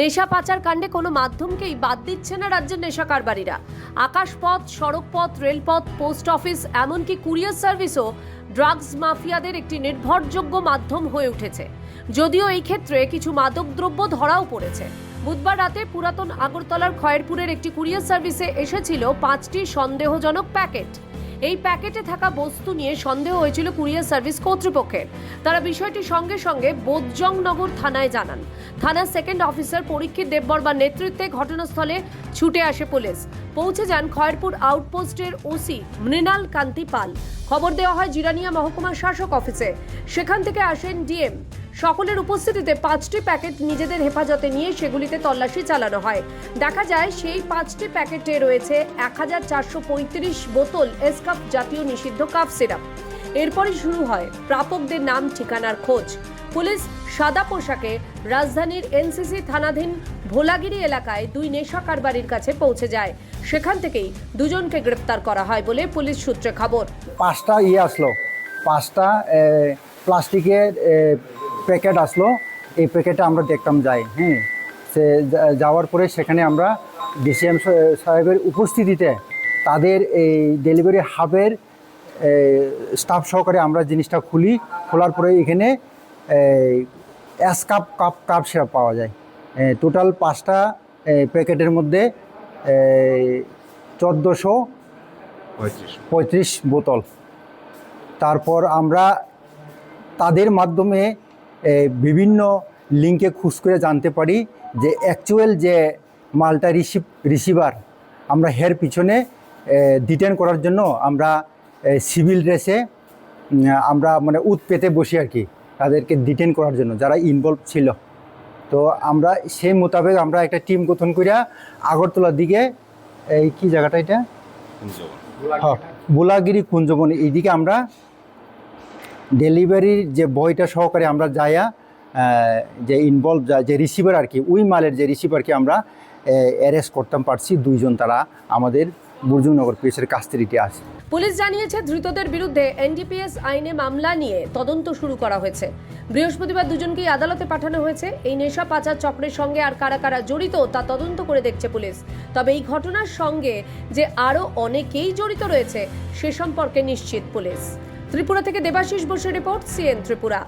নেশা পাচার কাণ্ডে কোনো মাধ্যমকেই বাদ দিচ্ছে না রাজ্যের নেশা কারবারিরা। আকাশপথ, সড়কপথ, রেলপথ, পোস্ট অফিস, এমনকি কুরিয়ার সার্ভিসও ড্রাগস মাফিয়াদের একটি নির্ভরযোগ্য মাধ্যম হয়ে উঠেছে। যদিও এই ক্ষেত্রে কিছু মাদকদ্রব্য ধরাও পড়েছে। বুধবার রাতে পুরাতন আগরতলার খয়েরপুরের একটি কুরিয়ার সার্ভিসে এসেছিল 5টি সন্দেহজনক প্যাকেট। এই প্যাকেটে থাকা বস্তু নিয়ে সন্দেহ হয়েছিল কুরিয়ার সার্ভিস কর্তৃপক্ষের। তারা বিষয়টি সঙ্গে সঙ্গে বোধজংনগর থানায় জানান। থানার সেকেন্ড অফিসার পরীক্ষিত দেববর্মার নেতৃত্বে ঘটনাস্থলে ছুটে আসে পুলিশ। পৌঁছে যান খয়েরপুর আউটপোস্টের ওসি মৃণাল কান্তি পাল। খবর দেওয়া হয় জিরানিয়া মহকুমা শাসক অফিসে। সেখান থেকে আসেন ডিএম। সকলের উপস্থিতিতে 5টি প্যাকেট নিজেদের হেফাজতে নিয়ে সেগুলিতে তল্লাশি চালানো হয়। দেখা যায় সেই 5টি প্যাকেটে রয়েছে 1435 বোতল এসকাপ জাতীয় নিষিদ্ধ কাফ সিরাপ। এরপরই শুরু হয় প্রাপকদের নাম ঠিকানার খোঁজ। পুলিশ সাদা পোশাকে রাজধানীর এনসিসি থানাধীন ভোলাগিরি এলাকায় 2 নেশা কারবারির কাছে পৌঁছে যায়। সেখান থেকেই দুজনকে গ্রেপ্তার করা হয় বলে পুলিশ সূত্রে খবর। 5টা আসলো, 5টা প্লাস্টিকের প্যাকেট আসলো। এই প্যাকেটে আমরা দেখতাম যাই, সে যাওয়ার পরে সেখানে আমরা ডিসিএম সাহেবের উপস্থিতিতে তাদের এই ডেলিভারি হাবের স্টাফ সহকারে আমরা জিনিসটা খোলার পরে এখানে কাপ সিরাপ পাওয়া যায়। টোটাল 5টা প্যাকেটের মধ্যে 1435 বোতল। তারপর আমরা তাদের মাধ্যমে বিভিন্ন লিঙ্কে খোঁজ করে জানতে পারি যে অ্যাকচুয়াল যে মালটা রিসিভার আমরা হের পিছনে ডিটেন করার জন্য আমরা সিভিল ড্রেসে আমরা মানে পেতে বসি আর কি, তাদেরকে ডিটেন করার জন্য যারা ইনভলভ ছিল। তো আমরা সেই মোতাবেক আমরা একটা টিম গঠন করিয়া আগরতলার দিকে এই কি জায়গাটা এটা ভোলাগিরি কুঞ্জবন এইদিকে আমরা ডেলিভারির যে বইটা সহকারে আমরা যাইয়া যে ইনভলভ যে রিসিভার আর কি, ওই মালের যে রিসিভারকে আমরা অ্যারেস্ট করতে পারছি। 2 জন তারা আমাদের বুর্জুনগর পুলিশের কাস্টডিতে আছে। পুলিশ জানিয়েছে ধৃতদের বিরুদ্ধে এনডিপিএস আইনে মামলা নিয়ে তদন্ত শুরু করা হয়েছে। বৃহস্পতিবার দুজনকেই আদালতে পাঠানো হয়েছে। এই নেশা পাচার চক্রের সঙ্গে আর কারা কারা জড়িত তা তদন্ত করে দেখছে পুলিশ। তবে এই ঘটনার সঙ্গে যে আরও অনেকেই জড়িত রয়েছে সে সম্পর্কে নিশ্চিত পুলিশ। ত্রিপুরা থেকে দেবাশিস বসুর রিপোর্ট, সিএন ত্রিপুরা।